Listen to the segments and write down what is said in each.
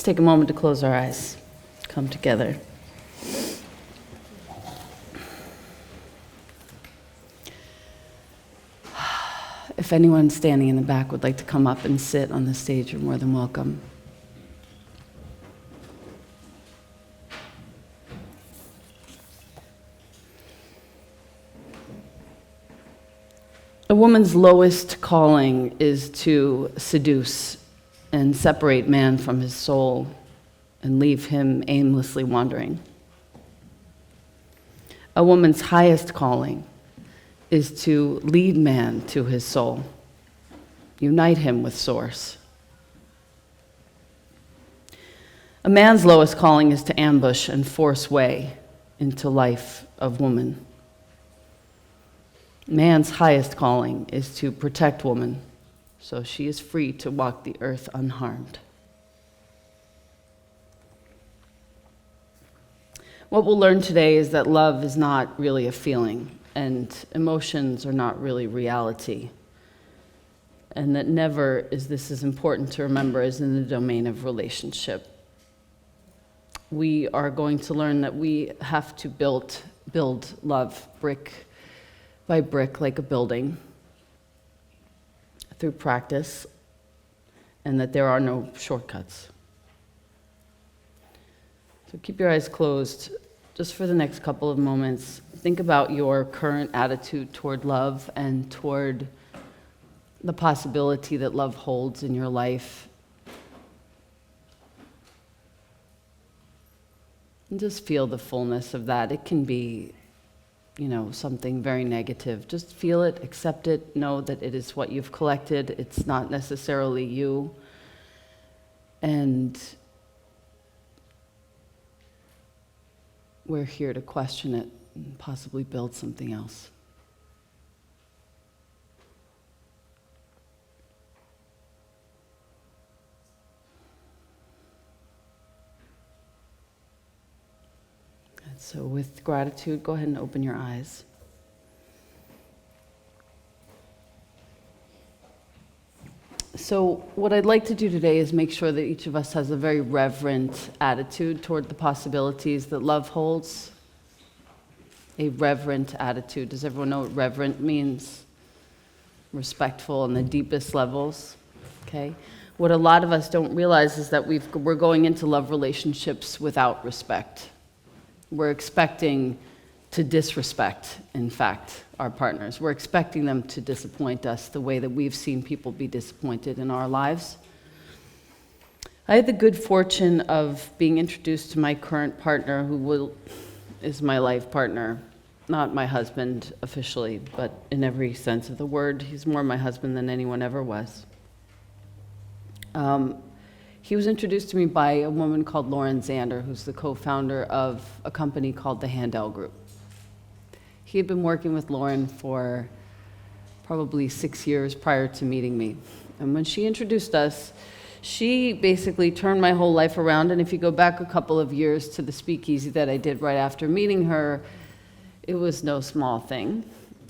take a moment to close our eyes, come together. If anyone standing in the back would like to come up and sit on the stage, you're more than welcome. A woman's lowest calling is to seduce and separate man from his soul and leave him aimlessly wandering. A woman's highest calling is to lead man to his soul, unite him with Source. A man's lowest calling is to ambush and force way into life of woman. Man's highest calling is to protect woman so she is free to walk the earth unharmed. What we'll learn today is that love is not really a feeling, and emotions are not really reality, and that never is this as important to remember as in the domain of relationship. We are going to learn that we have to build love brick by brick like a building through practice, and that there are no shortcuts. So keep your eyes closed just for the next couple of moments. Think about your current attitude toward love and toward the possibility that love holds in your life. And just feel the fullness of that. It can be, something very negative. Just feel it, accept it, know that it is what you've collected. It's not necessarily you. And we're here to question it and possibly build something else. And so with gratitude, go ahead and open your eyes. So what I'd like to do today is make sure that each of us has a very reverent attitude toward the possibilities that love holds. A reverent attitude. Does everyone know what reverent means? Respectful on the deepest levels. Okay. What a lot of us don't realize is that we're going into love relationships without respect. We're expecting to disrespect, in fact, our partners. We're expecting them to disappoint us the way that we've seen people be disappointed in our lives. I had the good fortune of being introduced to my current partner, who is my life partner. Not my husband officially, but in every sense of the word. He's more my husband than anyone ever was. He was introduced to me by a woman called Lauren Zander, who's the co-founder of a company called the Handel Group. He had been working with Lauren for probably 6 years prior to meeting me. And when she introduced us, she basically turned my whole life around. And if you go back a couple of years to the speakeasy that I did right after meeting her, it was no small thing.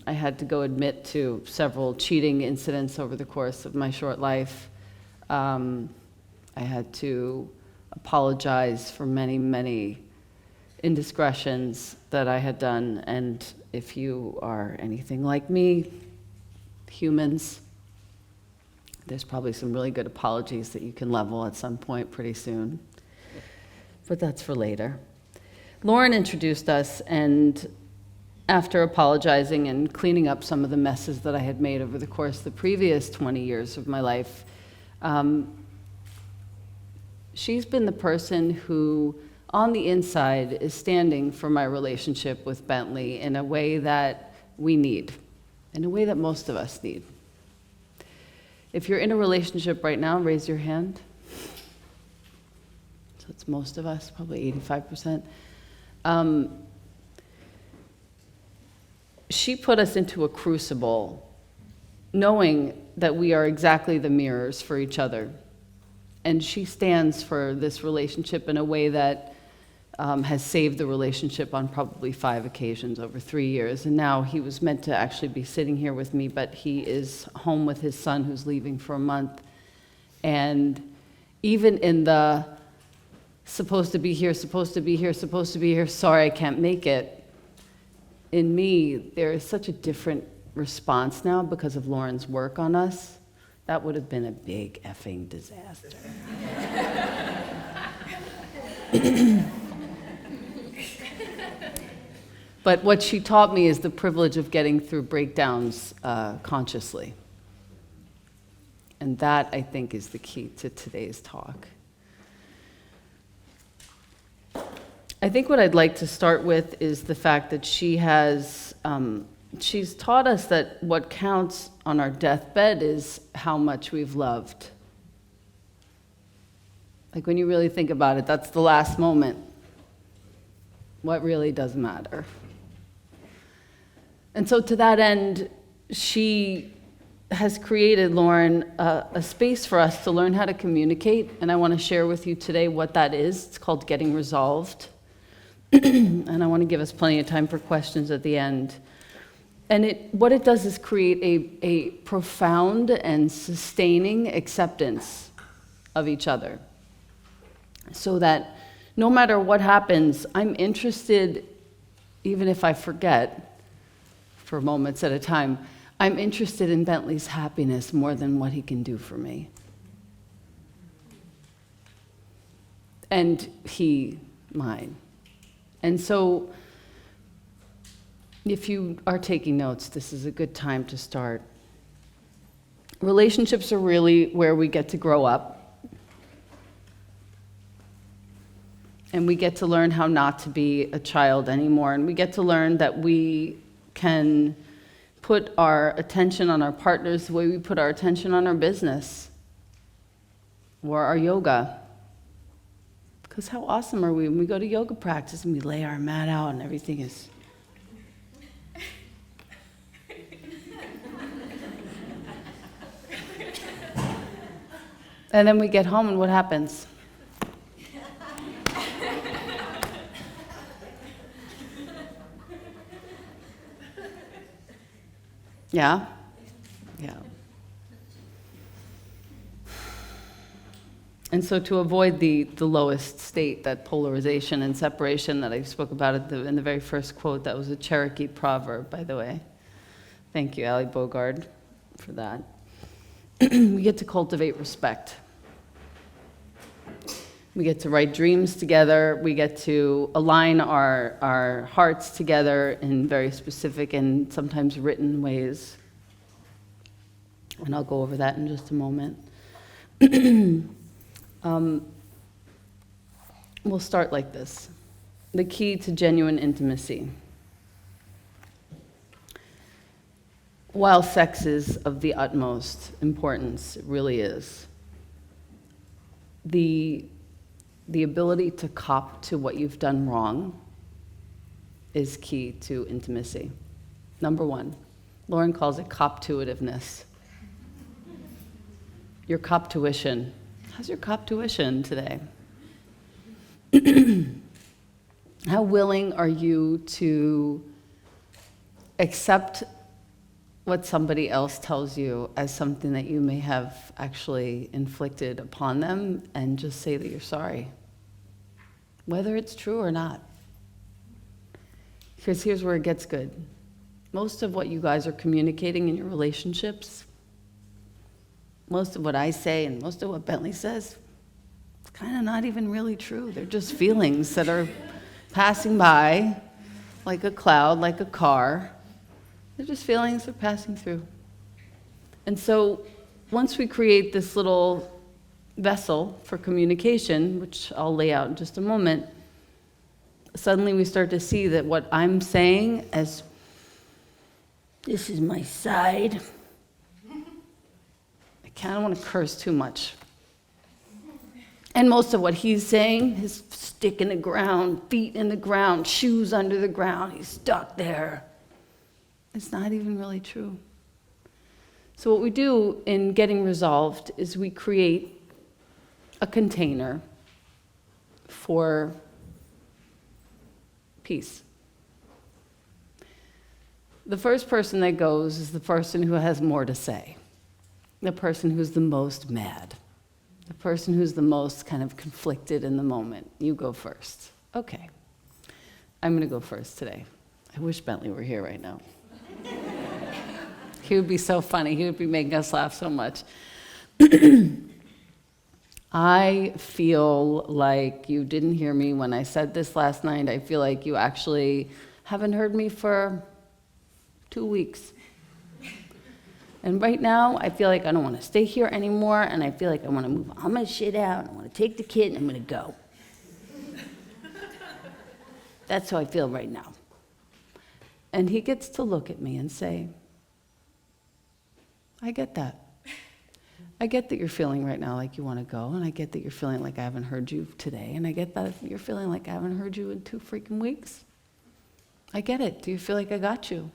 I had to go admit to several cheating incidents over the course of my short life. I had to apologize for many, many indiscretions that I had done. And if you are anything like me, humans, there's probably some really good apologies that you can level at some point pretty soon. But that's for later. Lauren introduced us, and after apologizing and cleaning up some of the messes that I had made over the course of the previous 20 years of my life, she's been the person who, on the inside, is standing for my relationship with Bentley in a way that we need, in a way that most of us need. If you're in a relationship right now, raise your hand. So it's most of us, probably 85%. She put us into a crucible, knowing that we are exactly the mirrors for each other. And she stands for this relationship in a way that has saved the relationship on probably 5 occasions over 3 years. And now he was meant to actually be sitting here with me, but he is home with his son who's leaving for a month. And even in the supposed to be here, supposed to be here, supposed to be here, sorry I can't make it. In me, there is such a different response now because of Lauren's work on us. That would have been a big effing disaster. But what she taught me is the privilege of getting through breakdowns consciously. And that, I think, is the key to today's talk. I think what I'd like to start with is the fact that she's taught us that what counts on our deathbed is how much we've loved. Like when you really think about it, that's the last moment. What really does matter? And so to that end, she has created, Lauren, a space for us to learn how to communicate, and I want to share with you today what that is. It's called Getting Resolved. And I want to give us plenty of time for questions at the end. And what it does is create a profound and sustaining acceptance of each other. So that no matter what happens, I'm interested, even if I forget for moments at a time, I'm interested in Bentley's happiness more than what he can do for me. And he, mine. And so, if you are taking notes, this is a good time to start. Relationships are really where we get to grow up. And we get to learn how not to be a child anymore. And we get to learn that we can put our attention on our partners the way we put our attention on our business or our yoga. Because how awesome are we when we go to yoga practice and we lay our mat out and everything is... And then we get home and what happens? Yeah? Yeah. And so to avoid the lowest state, that polarization and separation that I spoke about in the very first quote, that was a Cherokee proverb, by the way. Thank you, Ali Bogard, for that. We get to cultivate respect. We get to write dreams together. We get to align our hearts together in very specific and sometimes written ways. And I'll go over that in just a moment. We'll start like this. The key to genuine intimacy. While sex is of the utmost importance, it really is, the ability to cop to what you've done wrong is key to intimacy. Number one, Lauren calls it cop-tuitiveness. Your cop-tuition. How's your cop-tuition today? How willing are you to accept what somebody else tells you as something that you may have actually inflicted upon them and just say that you're sorry, whether it's true or not? Because here's where it gets good. Most of what you guys are communicating in your relationships, most of what I say and most of what Bentley says, it's kind of not even really true. They're just feelings that are passing by like a cloud, like a car. They're just feelings that are passing through. And so once we create this little vessel for communication, which I'll lay out in just a moment, suddenly we start to see that what I'm saying as, this is my side, I kind of want to curse too much. And most of what he's saying, his stick in the ground, feet in the ground, shoes under the ground, he's stuck there. It's not even really true. So what we do in Getting Resolved is we create a container for peace. The first person that goes is the person who has more to say, the person who's the most mad. The person who's the most kind of conflicted in the moment. You go first. Okay. I'm going to go first today. I wish Bentley were here right now. He would be so funny. He would be making us laugh so much. I feel like you didn't hear me when I said this last night. I feel like you actually haven't heard me for 2 weeks. And right now, I feel like I don't want to stay here anymore, and I feel like I want to move all my shit out. I want to take the kid, and I'm going to go. That's how I feel right now. And he gets to look at me and say, I get that. I get that you're feeling right now like you want to go, and I get that you're feeling like I haven't heard you today, and I get that you're feeling like I haven't heard you in 2 freaking weeks. I get it. Do you feel like I got you?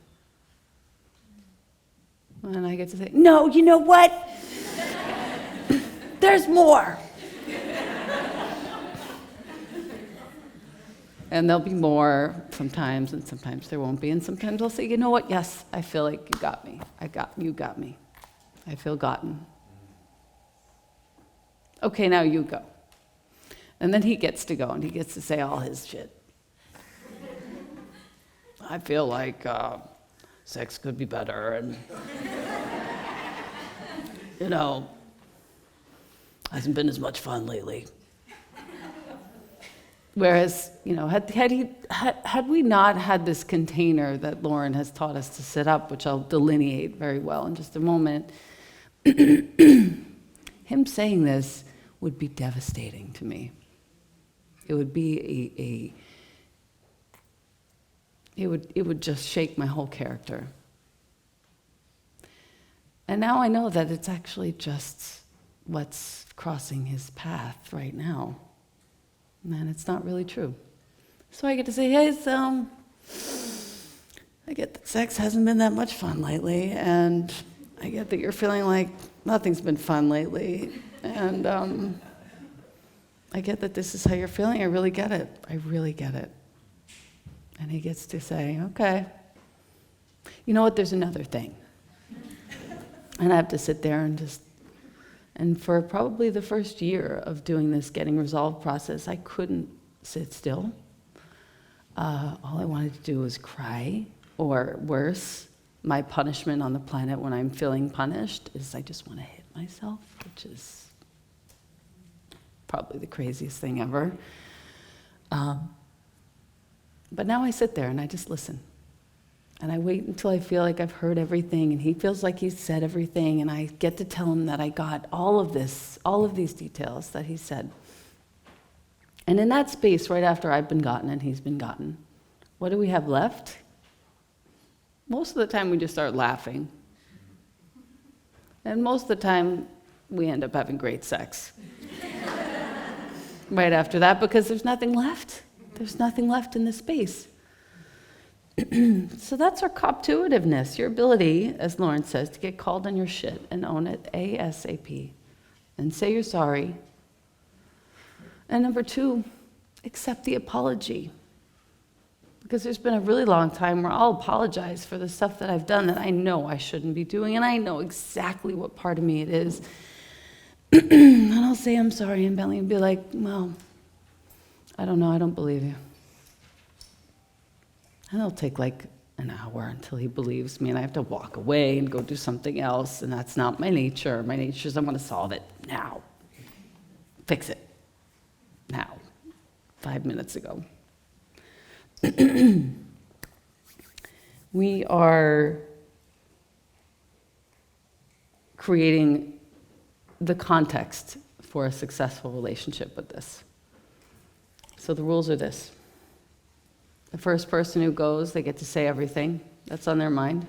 And I get to say, no, you know what? There's more. And there'll be more sometimes, and sometimes there won't be. And sometimes I'll say, you know what? Yes, I feel like you got me. You got me. I feel gotten. Okay, now you go. And then he gets to go, and he gets to say all his shit. I feel like sex could be better, and hasn't been as much fun lately. Whereas, had we not had this container that Lauren has taught us to set up, which I'll delineate very well in just a moment, him saying this would be devastating to me. It would be it would just shake my whole character. And now I know that it's actually just what's crossing his path right now. And it's not really true. So I get to say, hey, so I get that sex hasn't been that much fun lately, and I get that you're feeling like nothing's been fun lately, and I get that this is how you're feeling. I really get it. I really get it. And he gets to say, okay, you know what, there's another thing. And I have to sit there and for probably the first year of doing this getting resolved process, I couldn't sit still. All I wanted to do was cry, or worse, my punishment on the planet when I'm feeling punished is I just want to hit myself, which is probably the craziest thing ever. But now I sit there and I just listen. And I wait until I feel like I've heard everything, and he feels like he's said everything, and I get to tell him that I got all of these details that he said. And in that space, right after I've been gotten and he's been gotten, what do we have left? Most of the time we just start laughing. And most of the time we end up having great sex. Right after that, because there's nothing left. There's nothing left in this space. So that's our cop-to-itiveness, your ability, as Lauren says, to get called on your shit and own it ASAP. And say you're sorry. And number 2, accept the apology. Because there's been a really long time where I'll apologize for the stuff that I've done that I know I shouldn't be doing, and I know exactly what part of me it is. And I'll say I'm sorry, and Bentley will be like, well, I don't know, I don't believe you. And it'll take like an hour until he believes me, and I have to walk away and go do something else, and that's not my nature. My nature is I want to solve it now. Fix it. Now. 5 minutes ago. We are creating the context for a successful relationship with this. So the rules are this. The first person who goes, they get to say everything that's on their mind.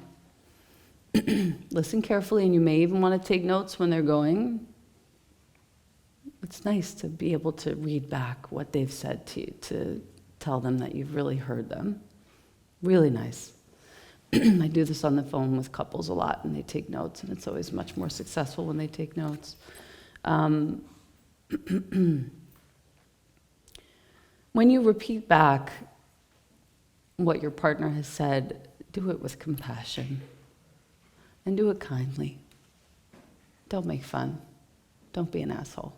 Listen carefully, and you may even want to take notes when they're going. It's nice to be able to read back what they've said to you, to tell them that you've really heard them. Really nice. I do this on the phone with couples a lot, and they take notes, and it's always much more successful when they take notes. When you repeat back what your partner has said, do it with compassion and do it kindly. Don't make fun. Don't be an asshole.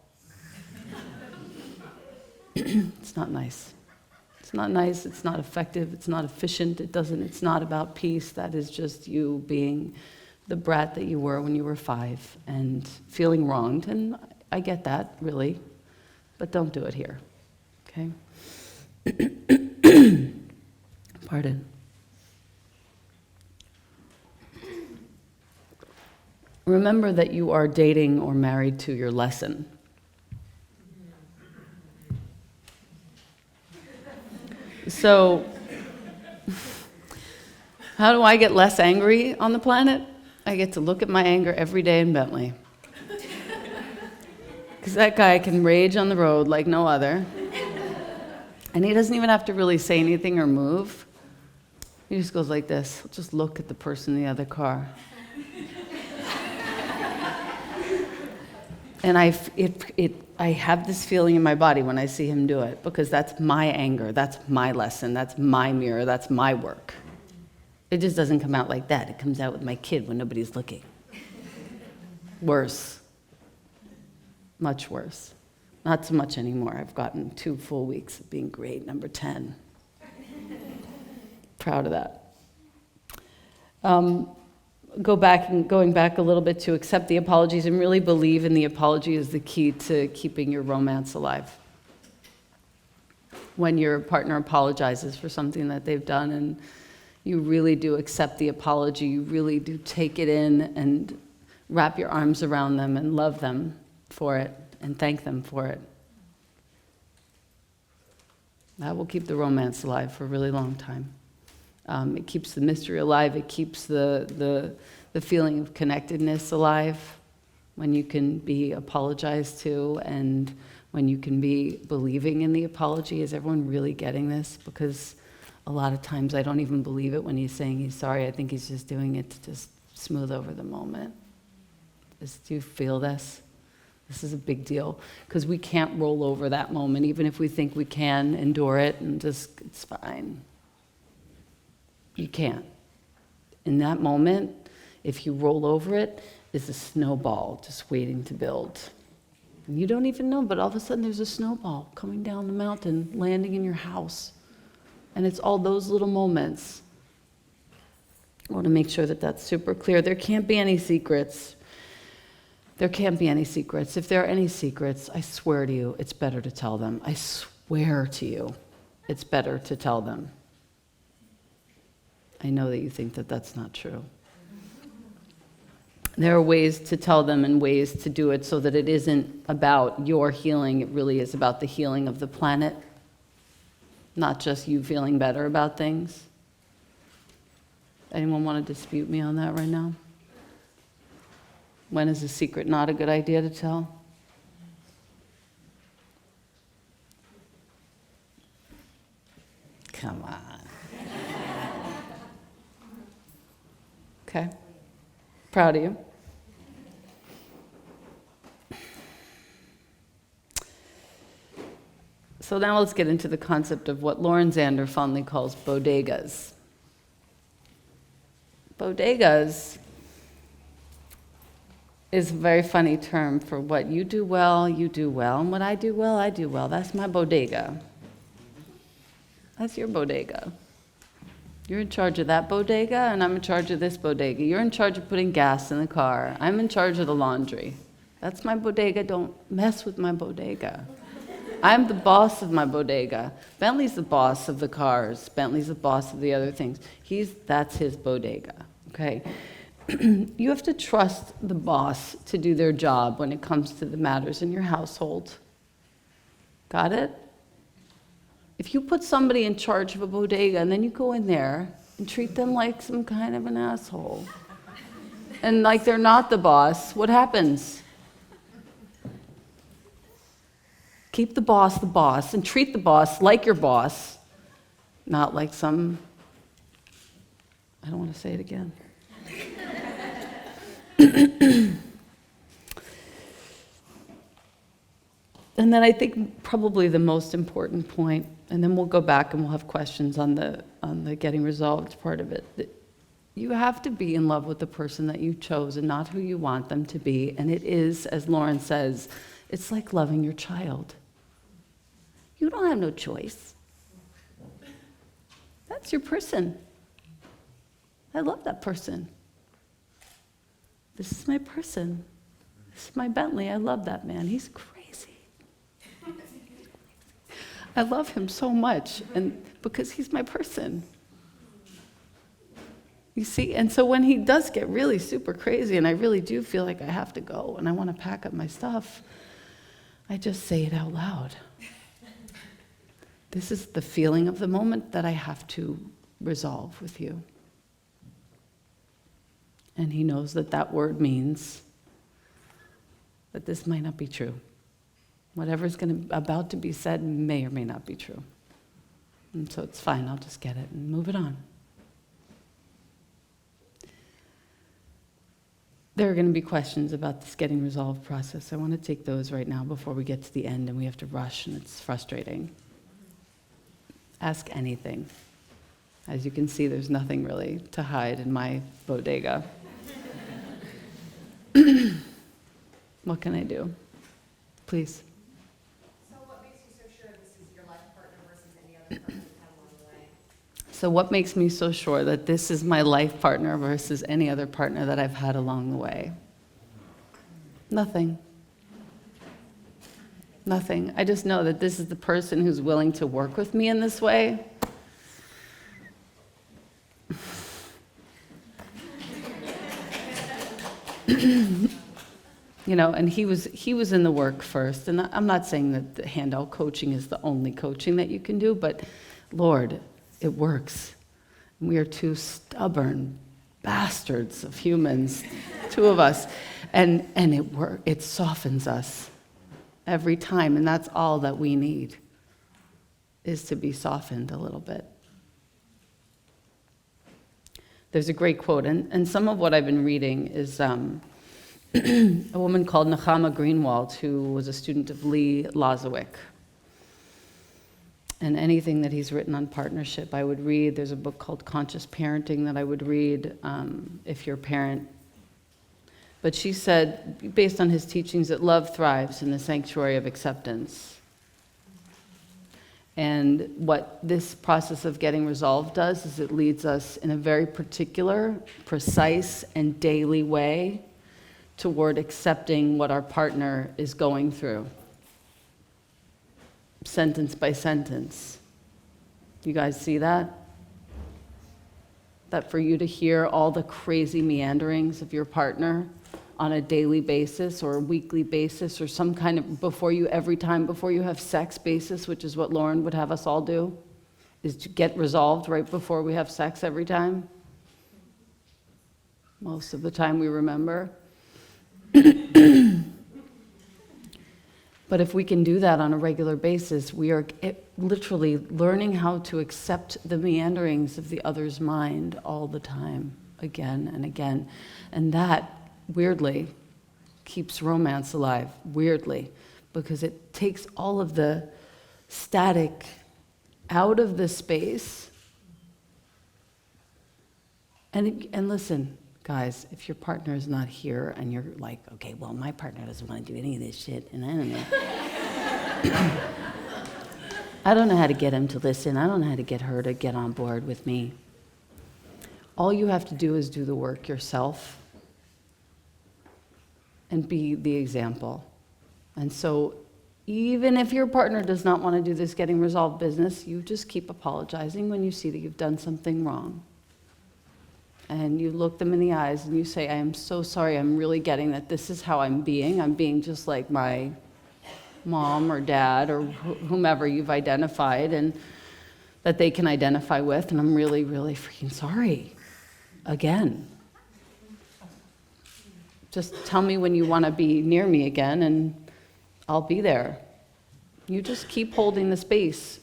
It's not nice. It's not nice, it's not effective, it's not efficient, it's not about peace. That is just you being the brat that you were when you were 5 and feeling wronged. And I get that, really, but don't do it here, okay? Pardon. Remember that you are dating or married to your lesson. So, how do I get less angry on the planet? I get to look at my anger every day in Bentley. Because that guy can rage on the road like no other. And he doesn't even have to really say anything or move. He just goes like this. He'll just look at the person in the other car. And I have this feeling in my body when I see him do it, because that's my anger, that's my lesson, that's my mirror, that's my work. It just doesn't come out like that. It comes out with my kid when nobody's looking. Worse. Much worse. Not so much anymore. I've gotten 2 full weeks of being grade number 10. Proud of that. Going back a little bit to accept the apologies and really believe in the apology is the key to keeping your romance alive. When your partner apologizes for something that they've done and you really do accept the apology, you really do take it in and wrap your arms around them and love them for it and thank them for it. That will keep the romance alive for a really long time. It keeps the mystery alive. It keeps the feeling of connectedness alive when you can be apologized to and when you can be believing in the apology. Is everyone really getting this? Because a lot of times I don't even believe it when he's saying he's sorry. I think he's just doing it to just smooth over the moment. Do you feel this? This is a big deal because we can't roll over that moment, even if we think we can endure it and just, it's fine. You can't. In that moment, if you roll over it, it's a snowball just waiting to build. And you don't even know, but all of a sudden there's a snowball coming down the mountain, landing in your house. And it's all those little moments. I want to make sure that that's super clear. There can't be any secrets. There can't be any secrets. If there are any secrets, I swear to you, it's better to tell them. I swear to you, it's better to tell them. I know that you think that that's not true. There are ways to tell them and ways to do it so that it isn't about your healing. It really is about the healing of the planet, not just you feeling better about things. Anyone want to dispute me on that right now? When is a secret not a good idea to tell? Come on. Okay. Proud of you. So now let's get into the concept of what Lauren Zander fondly calls bodegas. Bodegas is a very funny term for what you do well, and what I do well, I do well. That's my bodega. That's your bodega. You're in charge of that bodega, and I'm in charge of this bodega. You're in charge of putting gas in the car. I'm in charge of the laundry. That's my bodega. Don't mess with my bodega. I'm the boss of my bodega. Bentley's the boss of the cars. Bentley's the boss of the other things. That's his bodega, okay? You have to trust the boss to do their job when it comes to the matters in your household. Got it? If you put somebody in charge of a bodega and then you go in there and treat them like some kind of an asshole and like they're not the boss, what happens? Keep the boss and treat the boss like your boss, not like some, I don't want to say it again. And then I think probably the most important point, and then we'll go back and we'll have questions on the getting resolved part of it. That you have to be in love with the person that you chose and not who you want them to be. And it is, as Lauren says, it's like loving your child. You don't have no choice. That's your person. I love that person. This is my person. This is my Bentley. I love that man. He's crazy. I love him so much, and because he's my person. You see, and so when he does get really super crazy, and I really do feel like I have to go, and I want to pack up my stuff, I just say it out loud. This is the feeling of the moment that I have to resolve with you. And he knows that that word means that this might not be true. Whatever's about to be said may or may not be true. And so it's fine, I'll just get it and move it on. There are going to be questions about this getting resolved process. I want to take those right now before we get to the end and we have to rush and it's frustrating. Ask anything. As you can see, there's nothing really to hide in my bodega. What can I do? Please. So what makes you so sure this is your life partner versus any other person you've had along the way? So what makes me so sure that this is my life partner versus any other partner that I've had along the way? Nothing. Nothing. I just know that this is the person who's willing to work with me in this way. And he was in the work first. And I'm not saying that the handout coaching is the only coaching that you can do, but Lord, it works. We are two stubborn bastards of humans, two of us, and it softens us every time, and that's all that we need, is to be softened a little bit. There's a great quote, and some of what I've been reading is a woman called Nechama Greenwald, who was a student of Lee Lozowick. And anything that he's written on partnership, I would read. There's a book called Conscious Parenting that I would read if you're a parent. But she said, based on his teachings, that love thrives in the sanctuary of acceptance. And what this process of getting resolved does is it leads us in a very particular, precise, and daily way toward accepting what our partner is going through. Sentence by sentence. You guys see that? That for you to hear all the crazy meanderings of your partner on a daily basis or a weekly basis or some kind of every time before you have sex basis, which is what Lauren would have us all do, is to get resolved right before we have sex every time. Most of the time we remember. But if we can do that on a regular basis, we are literally learning how to accept the meanderings of the other's mind all the time, again and again. And that, weirdly, keeps romance alive, weirdly, because it takes all of the static out of the space. And listen, guys, if your partner is not here and you're like, okay, well, my partner doesn't want to do any of this shit, and I don't know. I don't know how to get him to listen. I don't know how to get her to get on board with me. All you have to do is do the work yourself and be the example. And so even if your partner does not want to do this getting resolved business, you just keep apologizing when you see that you've done something wrong. And you look them in the eyes and you say, I am so sorry, I'm really getting that this is how I'm being. I'm being just like my mom or dad or whomever you've identified and that they can identify with, and I'm really, really freaking sorry. Again. Just tell me when you want to be near me again and I'll be there. You just keep holding the space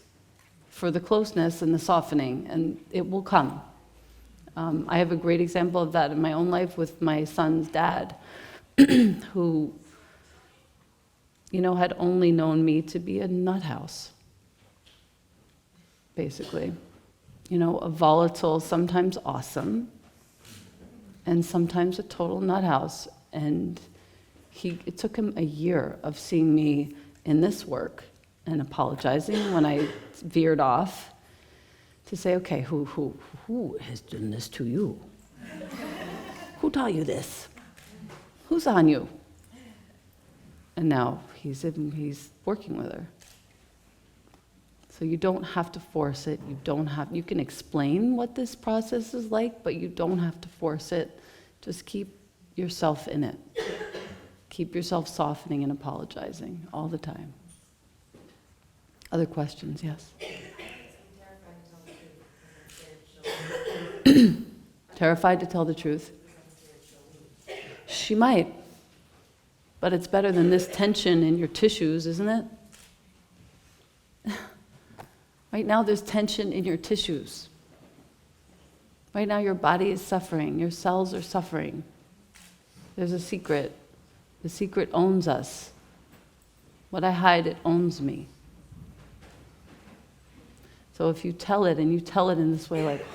for the closeness and the softening, and it will come. I have a great example of that in my own life with my son's dad, who, had only known me to be a nut house, basically. A volatile, sometimes awesome, and sometimes a total nut house. And it took him a year of seeing me in this work and apologizing when I veered off, to say, okay, who has done this to you? Who taught you this? Who's on you? And now he's working with her. So you don't have to force it. You can explain what this process is like, but you don't have to force it. Just keep yourself in it. Keep yourself softening and apologizing all the time. Other questions? Yes? Terrified to tell the truth? She might. But it's better than this tension in your tissues, isn't it? Right now there's tension in your tissues. Right now your body is suffering. Your cells are suffering. There's a secret. The secret owns us. What I hide, it owns me. So if you tell it, and you tell it in this way like,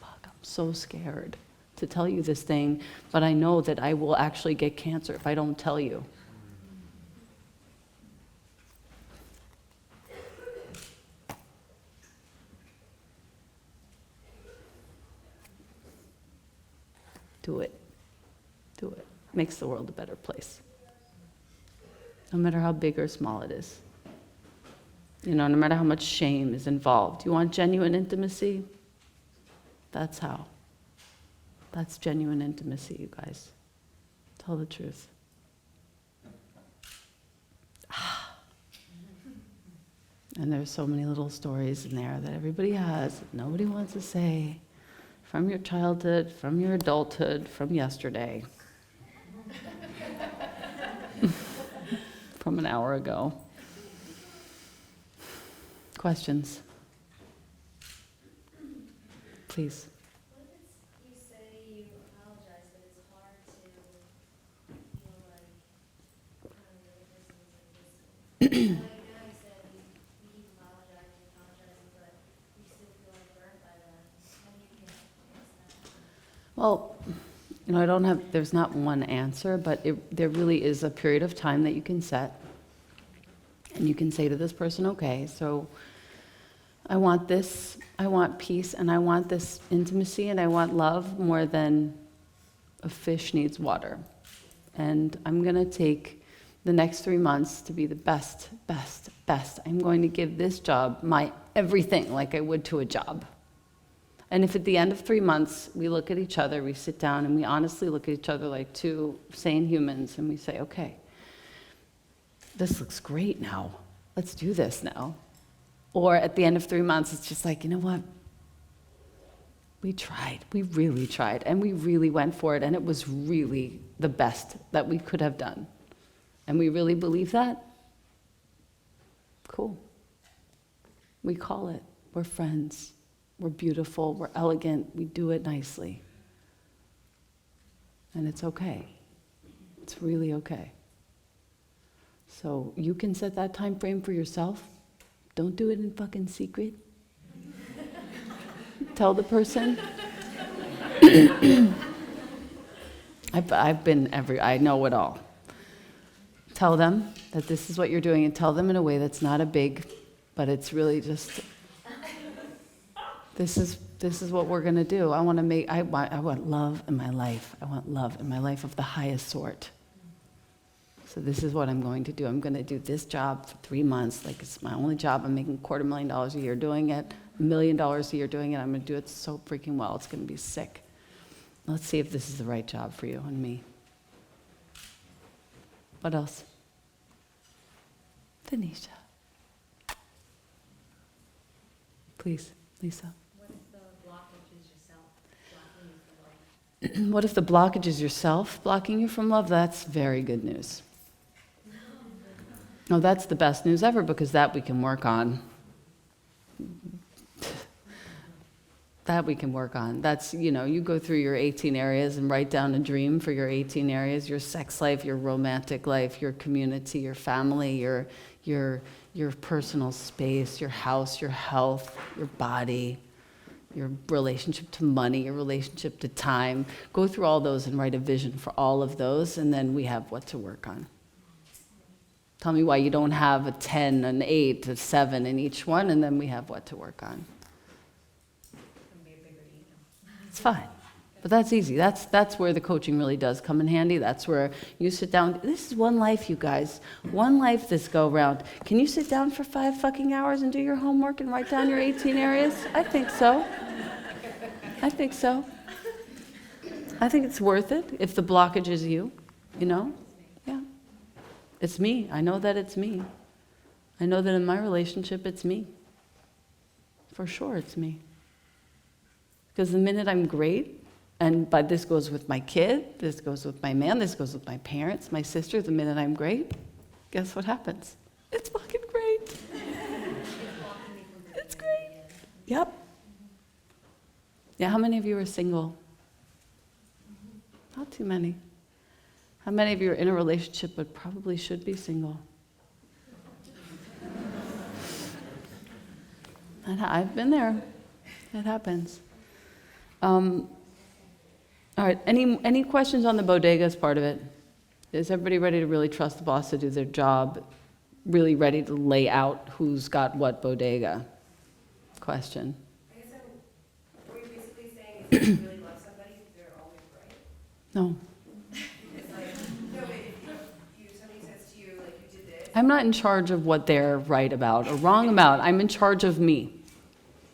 fuck, I'm so scared to tell you this thing, but I know that I will actually get cancer if I don't tell you. Do it. Do it. Makes the world a better place. No matter how big or small it is. No matter how much shame is involved. You want genuine intimacy? That's how. That's genuine intimacy, you guys. Tell the truth. And there's so many little stories in there that everybody has, that nobody wants to say. From your childhood, from your adulthood, from yesterday. From an hour ago. Questions? Please. What if you say you apologize, but it's hard to feel like the other person's like this? Like now you said you keep apologizing, but you still feel like burned by that. How do you get past that? Well, there's not one answer, but there really is a period of time that you can set. And you can say to this person, okay, so I want this, I want peace, and I want this intimacy, and I want love more than a fish needs water. And I'm going to take the next 3 months to be the best. I'm going to give this job my everything like I would to a job. And if at the end of 3 months we look at each other, we sit down and we honestly look at each other like two sane humans and we say, okay, this looks great now. Let's do this now. Or at the end of 3 months, it's just like, you know what? We tried. We really tried. And we really went for it. And it was really the best that we could have done. And we really believe that? Cool. We call it. We're friends. We're beautiful. We're elegant. We do it nicely. And it's okay. It's really okay. So you can set that time frame for yourself. Don't do it in fucking secret. Tell the person. I know it all. Tell them that this is what you're doing, and tell them in a way that's not a big, but it's really just, this is what we're gonna do. I want love in my life. I want love in my life of the highest sort. So this is what I'm going to do. I'm going to do this job for 3 months. Like it's my only job. I'm making $250,000 a year doing it, $1 million a year doing it. I'm going to do it so freaking well. It's going to be sick. Let's see if this is the right job for you and me. What else? Tanisha. Please, Lisa. What if the blockage is yourself blocking you from love? What if the blockage is yourself blocking you from love? That's very good news. No, that's the best news ever, because that we can work on. That we can work on. That's, you go through your 18 areas and write down a dream for your 18 areas, your sex life, your romantic life, your community, your family, your personal space, your house, your health, your body, your relationship to money, your relationship to time. Go through all those and write a vision for all of those, and then we have what to work on. Tell me why you don't have a 10, an 8, a 7 in each one, and then we have what to work on. It's fine. But that's easy. That's where the coaching really does come in handy. That's where you sit down. This is one life, you guys. One life this go round. Can you sit down for 5 fucking hours and do your homework and write down your 18 areas? I think so. I think so. I think it's worth it if the blockage is you, you know? Yeah. It's me. I know that it's me. I know that in my relationship, it's me. For sure, it's me. Because the minute I'm great, and but this goes with my kid, this goes with my man, this goes with my parents, my sister, the minute I'm great, guess what happens? It's fucking great. It's great. Yep. Yeah, how many of you are single? Not too many. How many of you are in a relationship but probably should be single? I've been there. It happens. All right, any questions on the bodegas part of it? Is everybody ready to really trust the boss to do their job? Really ready to lay out who's got what bodega? Question. I guess what you're basically saying is if you really love somebody, they're always right. No. It's like, no, but if somebody says to you, like, you did this. I'm not in charge of what they're right about or wrong about. I'm in charge of me.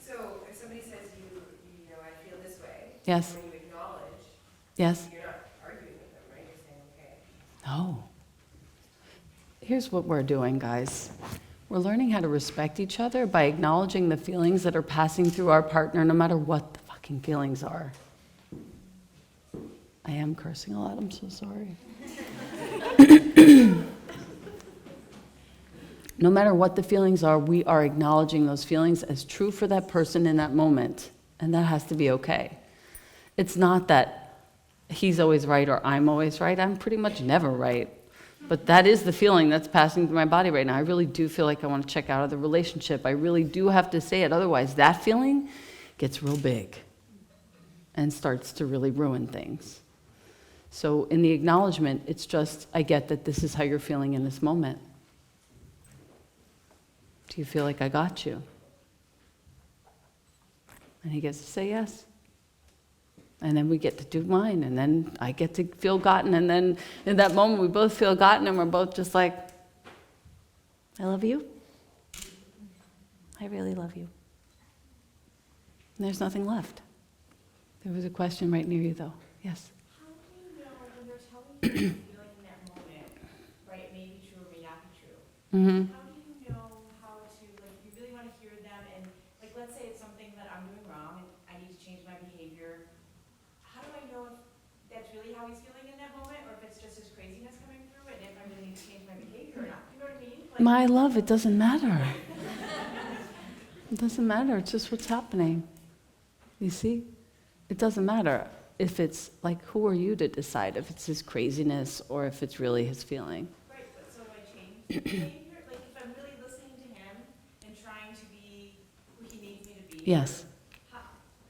So if somebody says you know, I feel this way. Yes. When you acknowledge, Yes? you're not arguing with them, right? You're saying, okay. No. Here's what we're doing, guys. We're learning how to respect each other by acknowledging the feelings that are passing through our partner, no matter what the fucking feelings are. I am cursing a lot, I'm so sorry. No matter what the feelings are, we are acknowledging those feelings as true for that person in that moment, and that has to be okay. It's not that he's always right or I'm always right. I'm pretty much never right. But that is the feeling that's passing through my body right now. I really do feel like I want to check out of the relationship. I really do have to say it. Otherwise, that feeling gets real big and starts to really ruin things. So in the acknowledgement, it's just, I get that this is how you're feeling in this moment. Do you feel like I got you? And he gets to say yes. And then we get to do mine, and then I get to feel gotten, and then in that moment we both feel gotten, and we're both just like, I love you. I really love you. And there's nothing left. There was a question right near you, though. Yes? How do you know when they're telling you what you're feeling in that moment, right? It may be true or may not be true. Mm-hmm. How do you know how to, like, you really want to hear them, and, like, let's say it's something that I'm doing wrong, and I need to change my behavior. How do I know if that's really how he's feeling in that moment, or if it's just his craziness coming through, and if I really need to change my behavior or not? You know what I mean? Like, My love, it doesn't matter. It doesn't matter. It's just what's happening. You see? It doesn't matter if it's, like, who are you to decide if it's his craziness or if it's really his feeling? right, but so do I change the behavior? Like, if I'm really listening to him and trying to be who he needs me to be. Yes.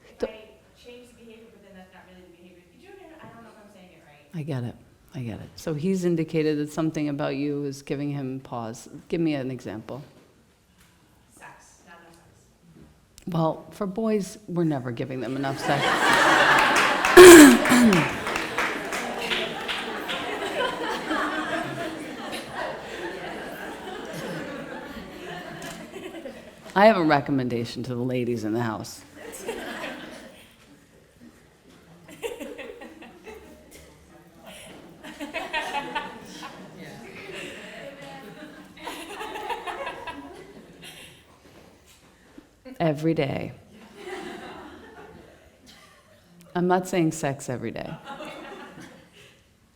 If I change the behavior, but then that's not really the behavior. Did you know? I don't know if I'm saying it right. I get it. I get it. So he's indicated that something about you is giving him pause. Give me an example. Sex, not enough sex. Well, for boys, we're never giving them enough sex. I have a recommendation to the ladies in the house. Every day. I'm not saying sex every day.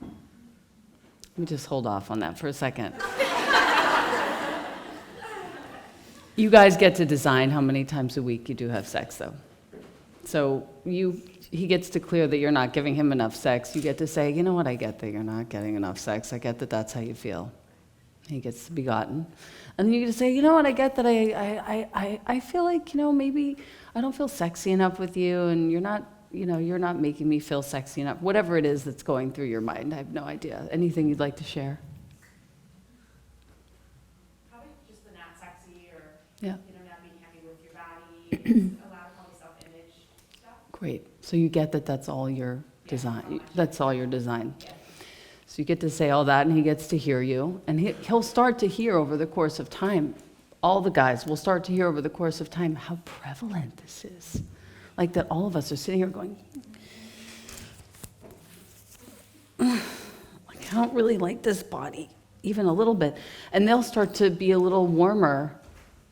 Let me just hold off on that for a second. You guys get to design how many times a week you do have sex, though. So he gets to clear that you're not giving him enough sex. You get to say, you know what, I get that you're not getting enough sex. I get that that's how you feel. He gets to be gotten. And then you get to say, you know what, I get that I feel like, maybe I don't feel sexy enough with you, and you're not making me feel sexy enough. Whatever it is that's going through your mind, I have no idea. Anything you'd like to share? Yeah. not being happy with your body, it's a lot of probably self-image stuff. Great. So you get that that's all your design. That's all your design. Yeah. So you get to say all that, and he gets to hear you. And he'll start to hear over the course of time. All the guys will start to hear over the course of time how prevalent this is. Like that all of us are sitting here going, I don't really like this body, even a little bit. And they'll start to be a little warmer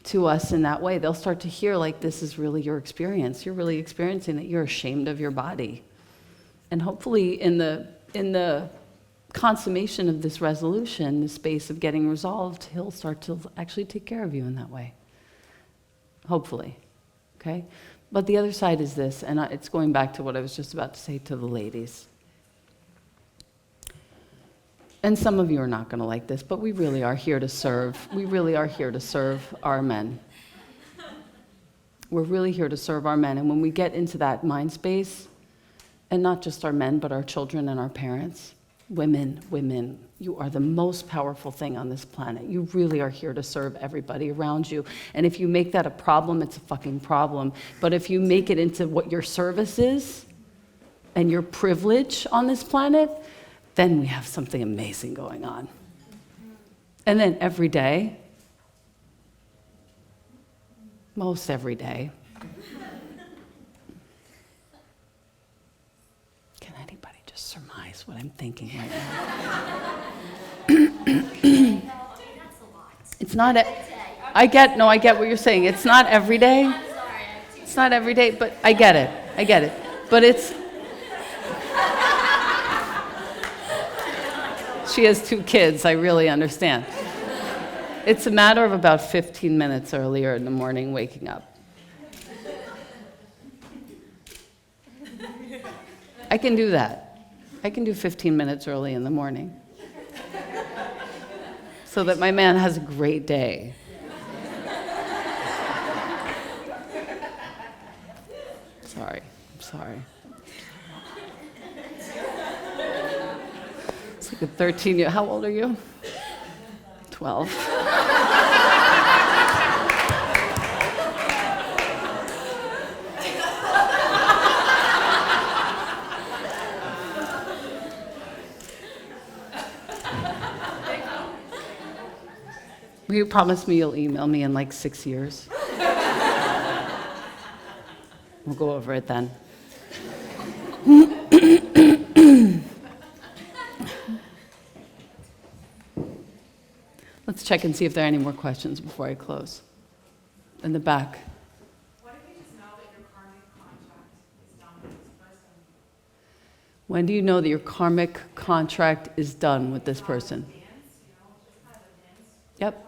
to us in that way. They'll start to hear like this is really your experience. You're really experiencing that you're ashamed of your body. And hopefully in the consummation of this resolution, the space of getting resolved, he'll start to actually take care of you in that way. Hopefully. Okay? But the other side is this, and it's going back to what I was just about to say to the ladies. And some of you are not going to like this, but we really are here to serve. We really are here to serve our men. We're really here to serve our men. And when we get into that mind space, and not just our men, but our children and our parents, women, you are the most powerful thing on this planet. You really are here to serve everybody around you. And if you make that a problem, it's a fucking problem. But if you make it into what your service is and your privilege on this planet, then we have something amazing going on. And then every day, most every day, can anybody just surmise what I'm thinking right now? It's not, I get what you're saying. It's not every day. It's not every day, but I get it. But it's, she has 2 kids, I really understand. It's a matter of about 15 minutes earlier in the morning waking up. I can do that. I can do 15 minutes early in the morning. So that my man has a great day. I'm sorry. It's like a 13-year, how old are you? 12. Will you promise me you'll email me in like 6 years? We'll go over it then. Let's check and see if there are any more questions before I close. In the back. What if you just know that your karmic contract is done with this person? When do you know that your karmic contract is done with this person? Yep.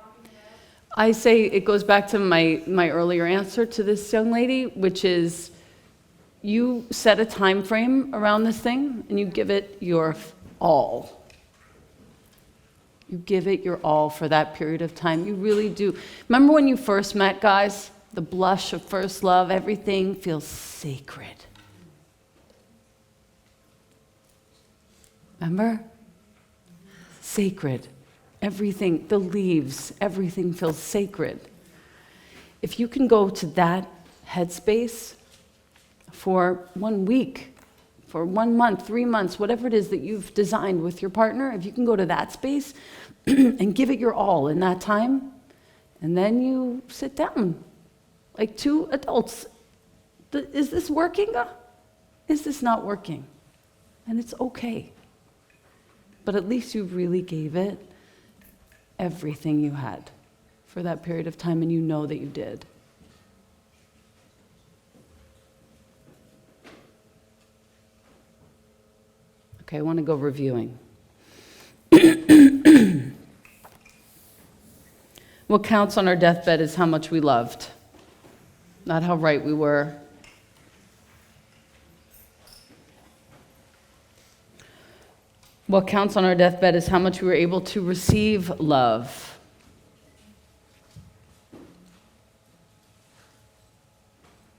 I say it goes back to my earlier answer to this young lady, which is you set a time frame around this thing and you give it your all. You give it your all for that period of time. You really do. Remember when you first met, guys? The blush of first love, everything feels sacred. Remember? Sacred. Everything, the leaves, everything feels sacred. If you can go to that headspace for 1 week, for 1 month, 3 months, whatever it is that you've designed with your partner, if you can go to that space and give it your all in that time, and then you sit down like 2 adults. Is this working? Is this not working? And it's okay. But at least you really gave it everything you had for that period of time, and you know that you did. Okay, I want to go reviewing. What counts on our deathbed is how much we loved, not how right we were. What counts on our deathbed is how much we were able to receive love.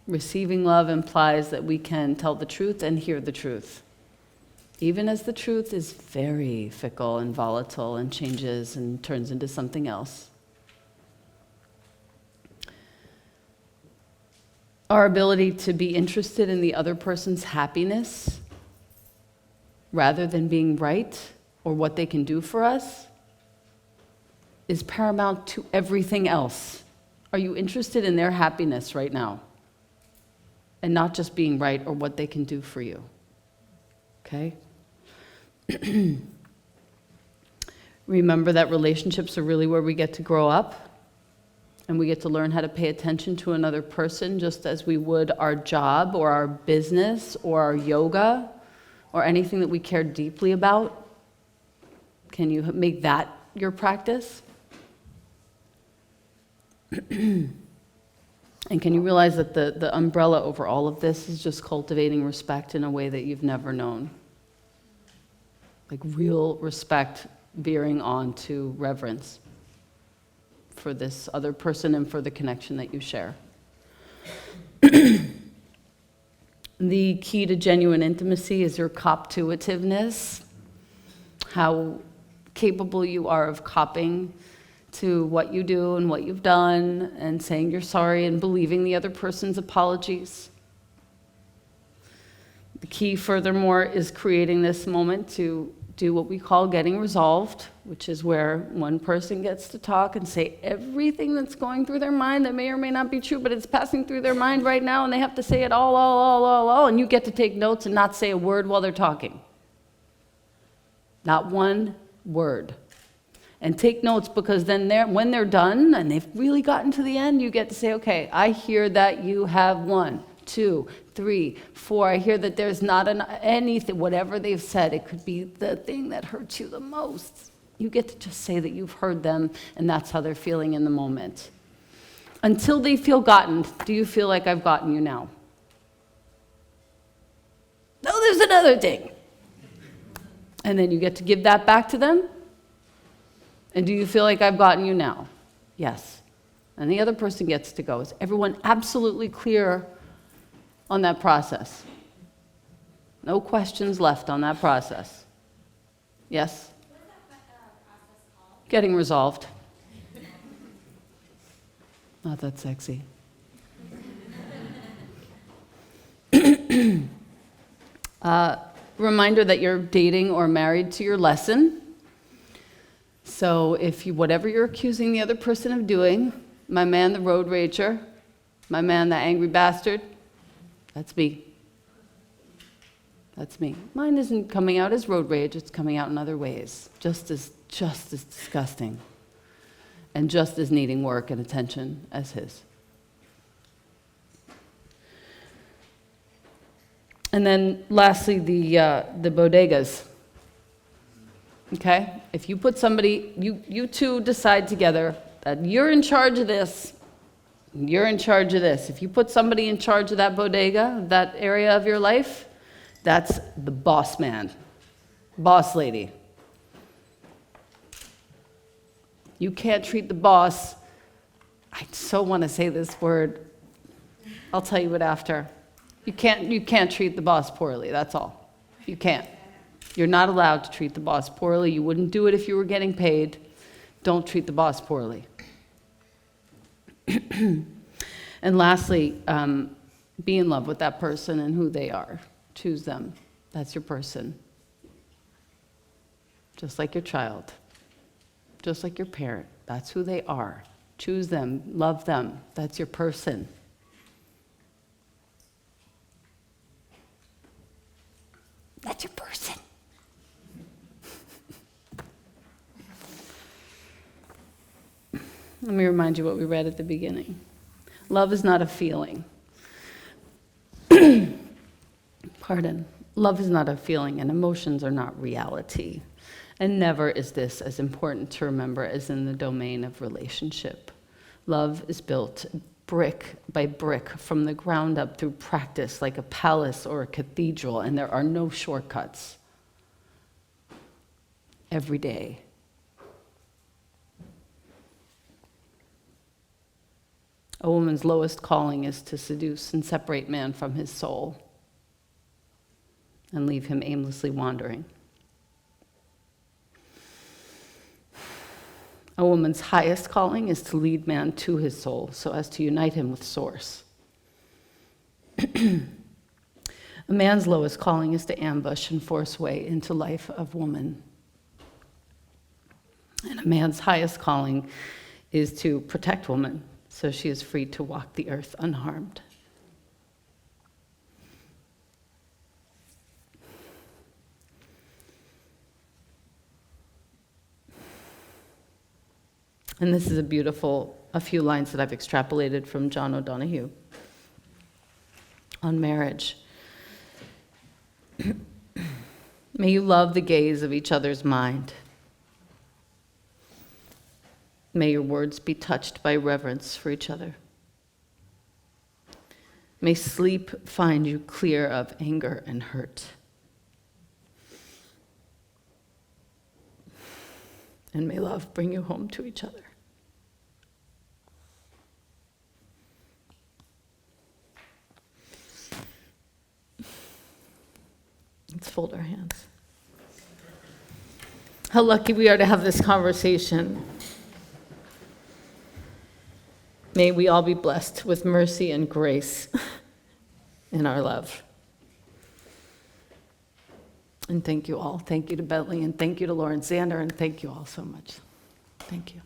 Receiving love implies that we can tell the truth and hear the truth, even as the truth is very fickle and volatile and changes and turns into something else. Our ability to be interested in the other person's happiness rather than being right or what they can do for us is paramount to everything else. Are you interested in their happiness right now? And not just being right or what they can do for you. Okay? Remember that relationships are really where we get to grow up and we get to learn how to pay attention to another person just as we would our job or our business or our yoga or anything that we care deeply about. Can you make that your practice? And can you realize that the umbrella over all of this is just cultivating respect in a way that you've never known? Like real respect veering on to reverence for this other person and for the connection that you share. The key to genuine intimacy is your cop-to-ativeness, how capable you are of copping to what you do and what you've done and saying you're sorry and believing the other person's apologies. The key, furthermore, is creating this moment to do what we call getting resolved, which is where one person gets to talk and say everything that's going through their mind that may or may not be true, but it's passing through their mind right now, and they have to say it all, and you get to take notes and not say a word while they're talking. Not one word. And take notes, because then when they're done and they've really gotten to the end, you get to say, okay, I hear that you have 1, 2, 3, 4. I hear that there's not anything, whatever they've said, it could be the thing that hurts you the most. You get to just say that you've heard them and that's how they're feeling in the moment. Until they feel gotten, do you feel like I've gotten you now? No, there's another thing. And then you get to give that back to them. And do you feel like I've gotten you now? Yes. And the other person gets to go. Is everyone absolutely clear on that process? No questions left on that process. Yes? What's that process called? Getting resolved. Not that sexy. Reminder that you're dating or married to your lesson. So if you, whatever you're accusing the other person of doing, my man the road rager, my man the angry bastard, that's me. That's me. Mine isn't coming out as road rage, it's coming out in other ways. Just as disgusting. And just as needing work and attention as his. And then lastly, the bodegas. Okay? If you put somebody, you two decide together that you're in charge of this, you're in charge of this. If you put somebody in charge of that bodega, that area of your life, that's the boss man, boss lady. You can't treat the boss, I so want to say this word, I'll tell you it after. You can't treat the boss poorly, that's all. You can't. You're not allowed to treat the boss poorly. You wouldn't do it if you were getting paid. Don't treat the boss poorly. And lastly, be in love with that person and who they are. Choose them. That's your person. Just like your child. Just like your parent. That's who they are. Choose them. Love them. That's your person. That's your person. Let me remind you what we read at the beginning. Love is not a feeling. Pardon. Love is not a feeling, and emotions are not reality. And never is this as important to remember as in the domain of relationship. Love is built brick by brick from the ground up through practice, like a palace or a cathedral, and there are no shortcuts. Every day. A woman's lowest calling is to seduce and separate man from his soul and leave him aimlessly wandering. A woman's highest calling is to lead man to his soul so as to unite him with Source. A man's lowest calling is to ambush and force way into life of woman. And a man's highest calling is to protect woman so she is free to walk the earth unharmed. And this is a few lines that I've extrapolated from John O'Donohue on marriage. May you love the gaze of each other's mind. May your words be touched by reverence for each other. May sleep find you clear of anger and hurt. And may love bring you home to each other. Let's fold our hands. How lucky we are to have this conversation. May we all be blessed with mercy and grace in our love. And thank you all. Thank you to Bentley, and thank you to Lauren Zander, and thank you all so much. Thank you.